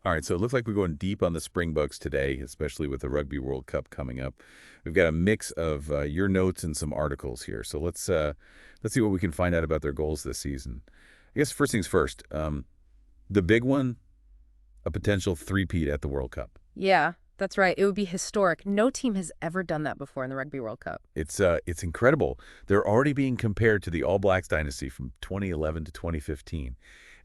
All right, so it looks like we're going deep on the Springboks today, especially with the Rugby World Cup coming up. We've got a mix of your notes and some articles here. So let's see what we can find out about their goals this season. I guess first things first. The big one, a potential three-peat at the World Cup. Yeah, that's right. It would be historic. No team has ever done that before in the Rugby World Cup. It's incredible. They're already being compared to the All Blacks dynasty from 2011 to 2015,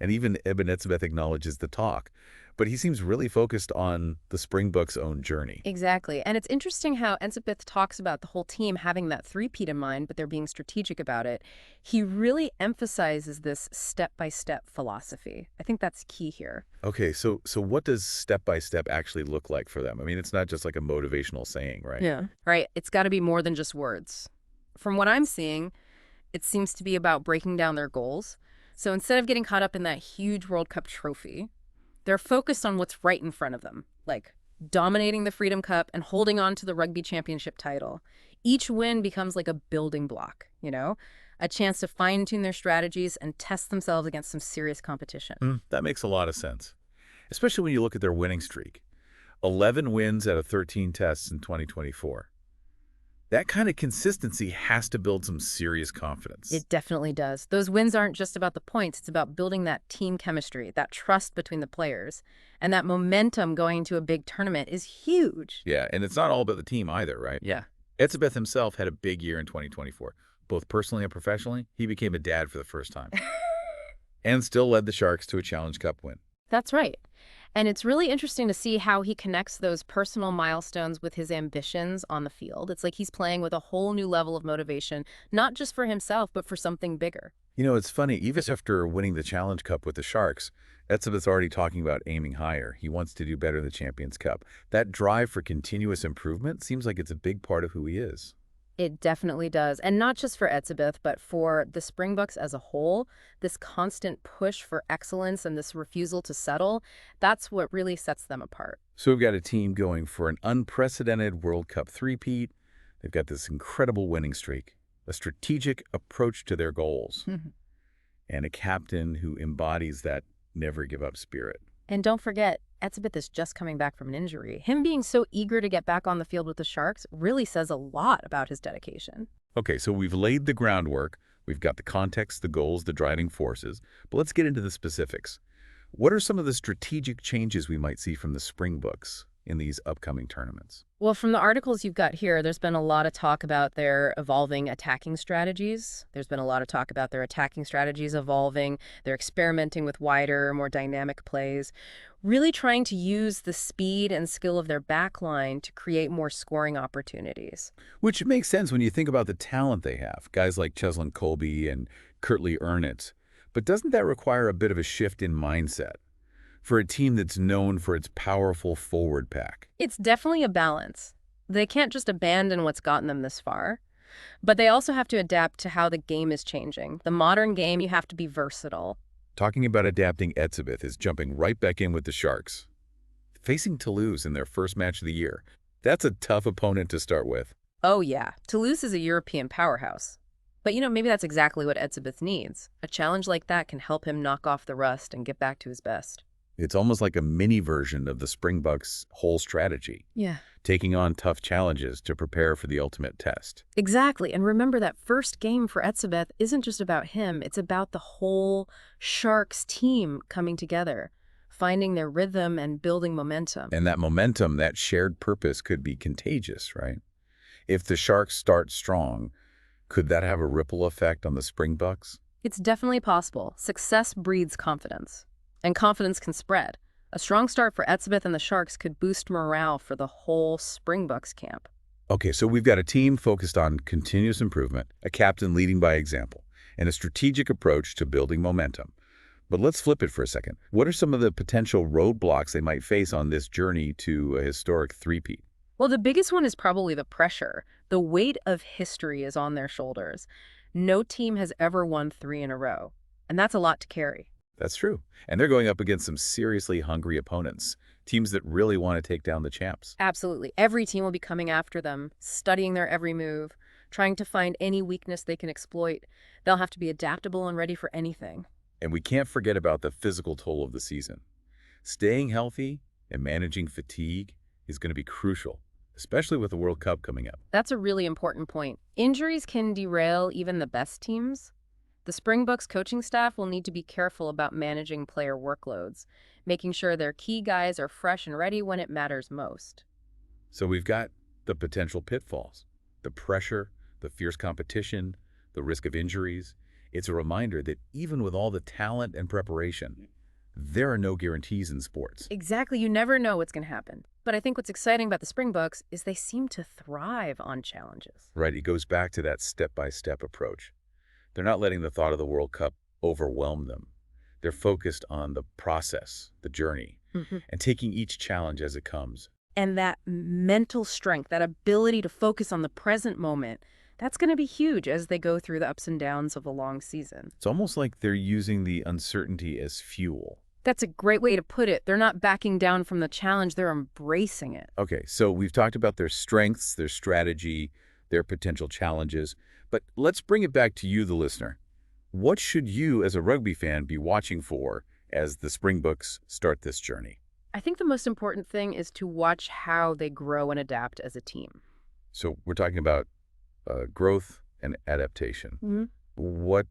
and even Eben Etzebeth acknowledges the talk. But he seems really focused on the Springboks' own journey. Exactly. And it's interesting how Etzebeth talks about the whole team having that three-peat in mind, but they're being strategic about it. He really emphasizes this step-by-step philosophy. I think that's key here. Okay, so what does step by step actually look like for them? I mean, it's not just like a motivational saying, right? Yeah. Right. It's got to be more than just words. From what I'm seeing, it seems to be about breaking down their goals. So instead of getting caught up in that huge World Cup trophy, they're focused on what's right in front of them, like dominating the Freedom Cup and holding on to the Rugby Championship title. Each win becomes like a building block, a chance to fine-tune their strategies and test themselves against some serious competition. That makes a lot of sense, especially when you look at their winning streak. 11 wins out of 13 tests in 2024. That kind of consistency has to build some serious confidence. It definitely does. Those wins aren't just about the points. It's about building that team chemistry, that trust between the players. And that momentum going into a big tournament is huge. Yeah, and it's not all about the team either, right? Yeah. Etzebeth himself had a big year in 2024. Both personally and professionally, he became a dad for the first time. And still led the Sharks to a Challenge Cup win. That's right. And it's really interesting to see how he connects those personal milestones with his ambitions on the field. It's like he's playing with a whole new level of motivation, not just for himself, but for something bigger. You know, it's funny, even after winning the Challenge Cup with the Sharks, Etzebeth's already talking about aiming higher. He wants to do better in the Champions Cup. That drive for continuous improvement seems like it's a big part of who he is. It definitely does. And not just for Etzebeth, but for the Springboks as a whole, this constant push for excellence and this refusal to settle, that's what really sets them apart. So we've got a team going for an unprecedented World Cup three-peat. They've got this incredible winning streak, a strategic approach to their goals, and a captain who embodies that never-give-up spirit. And don't forget, Etzebeth is just coming back from an injury. Him being so eager to get back on the field with the Sharks really says a lot about his dedication. Okay, so we've laid the groundwork. We've got the context, the goals, the driving forces. But let's get into the specifics. What are some of the strategic changes we might see from the Springboks in these upcoming tournaments? Well, from the articles you've got here, there's been a lot of talk about their evolving attacking strategies. There's been a lot of talk about their attacking strategies evolving. They're experimenting with wider, more dynamic plays, really trying to use the speed and skill of their backline to create more scoring opportunities. Which makes sense when you think about the talent they have, guys like Cheslin Colby and Kurtley Ernst. But doesn't that require a bit of a shift in mindset for a team that's known for its powerful forward pack? It's definitely a balance. They can't just abandon what's gotten them this far, but they also have to adapt to how the game is changing. The modern game, you have to be versatile. Talking about adapting, Etzebeth is jumping right back in with the Sharks, facing Toulouse in their first match of the year. That's a tough opponent to start with. Oh yeah, Toulouse is a European powerhouse. But maybe that's exactly what Etzebeth needs. A challenge like that can help him knock off the rust and get back to his best. It's almost like a mini version of the Springboks' whole strategy, Yeah. taking on tough challenges to prepare for the ultimate test. Exactly. And remember that first game for Etzebeth isn't just about him. It's about the whole Sharks team coming together, finding their rhythm and building momentum. And that momentum, that shared purpose could be contagious, right? If the Sharks start strong, could that have a ripple effect on the Springboks? It's definitely possible. Success breeds confidence, and confidence can spread. A strong start for Etzebeth and the Sharks could boost morale for the whole Springboks camp. Okay, so we've got a team focused on continuous improvement, a captain leading by example, and a strategic approach to building momentum. But let's flip it for a second. What are some of the potential roadblocks they might face on this journey to a historic three-peat? Well, the biggest one is probably the pressure. The weight of history is on their shoulders. No team has ever won 3 in a row, and that's a lot to carry. That's true. And they're going up against some seriously hungry opponents, teams that really want to take down the champs. Absolutely. Every team will be coming after them, studying their every move, trying to find any weakness they can exploit. They'll have to be adaptable and ready for anything. And we can't forget about the physical toll of the season. Staying healthy and managing fatigue is going to be crucial, especially with the World Cup coming up. That's a really important point. Injuries can derail even the best teams. The Springboks coaching staff will need to be careful about managing player workloads, making sure their key guys are fresh and ready when it matters most. So we've got the potential pitfalls, the pressure, the fierce competition, the risk of injuries. It's a reminder that even with all the talent and preparation, there are no guarantees in sports. Exactly, you never know what's going to happen. But I think what's exciting about the Springboks is they seem to thrive on challenges. Right, it goes back to that step-by-step approach. They're not letting the thought of the World Cup overwhelm them. They're focused on the process, the journey, and taking each challenge as it comes. And that mental strength, that ability to focus on the present moment, that's going to be huge as they go through the ups and downs of a long season. It's almost like they're using the uncertainty as fuel. That's a great way to put it. They're not backing down from the challenge, they're embracing it. Okay, so we've talked about their strengths, their strategy, their potential challenges, but let's bring it back to you, the listener. What should you, as a rugby fan, be watching for as the Springboks start this journey? I think the most important thing is to watch how they grow and adapt as a team. So we're talking about growth and adaptation. Mhm. What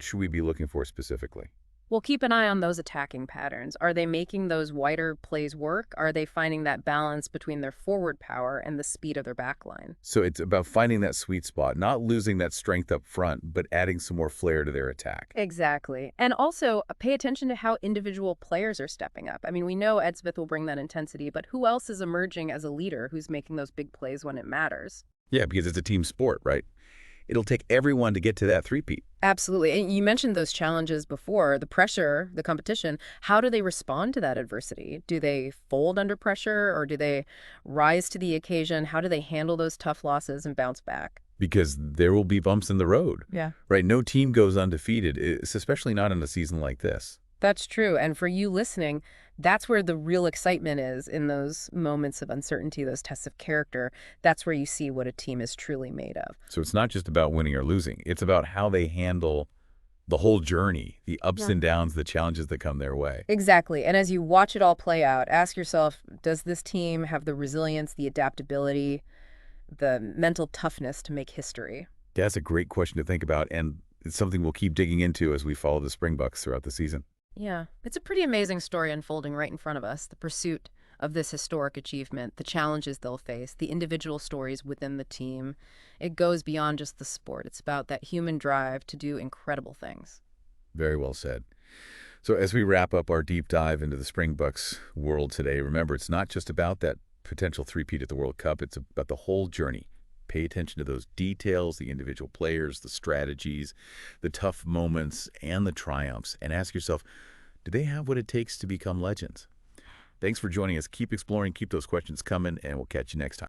should we be looking for specifically? Well, keep an eye on those attacking patterns. Are they making those wider plays work? Are they finding that balance between their forward power and the speed of their backline? So it's about finding that sweet spot, not losing that strength up front, but adding some more flair to their attack. Exactly. And also pay attention to how individual players are stepping up. I mean, we know Etzebeth will bring that intensity, but who else is emerging as a leader who's making those big plays when it matters? Yeah, because it's a team sport, right? It'll take everyone to get to that three-peat. Absolutely. And you mentioned those challenges before, the pressure, the competition. How do they respond to that adversity? Do they fold under pressure or do they rise to the occasion? How do they handle those tough losses and bounce back? Because there will be bumps in the road, Yeah. right? No team goes undefeated, especially not in a season like this. That's true. And for you listening, that's where the real excitement is in those moments of uncertainty, those tests of character. That's where you see what a team is truly made of. So it's not just about winning or losing. It's about how they handle the whole journey, the ups and downs, the challenges that come their way. Exactly. And as you watch it all play out, ask yourself, does this team have the resilience, the adaptability, the mental toughness to make history? That's a great question to think about, and it's something we'll keep digging into as we follow the Springboks throughout the season. Yeah, it's a pretty amazing story unfolding right in front of us. The pursuit of this historic achievement, the challenges they'll face, the individual stories within the team. It goes beyond just the sport. It's about that human drive to do incredible things. Very well said. So as we wrap up our deep dive into the Springboks world today, remember, it's not just about that potential three-peat at the World Cup. It's about the whole journey. Pay attention to those details, the individual players, the strategies, the tough moments, and the triumphs. And ask yourself, do they have what it takes to become legends? Thanks for joining us. Keep exploring, keep those questions coming, and we'll catch you next time.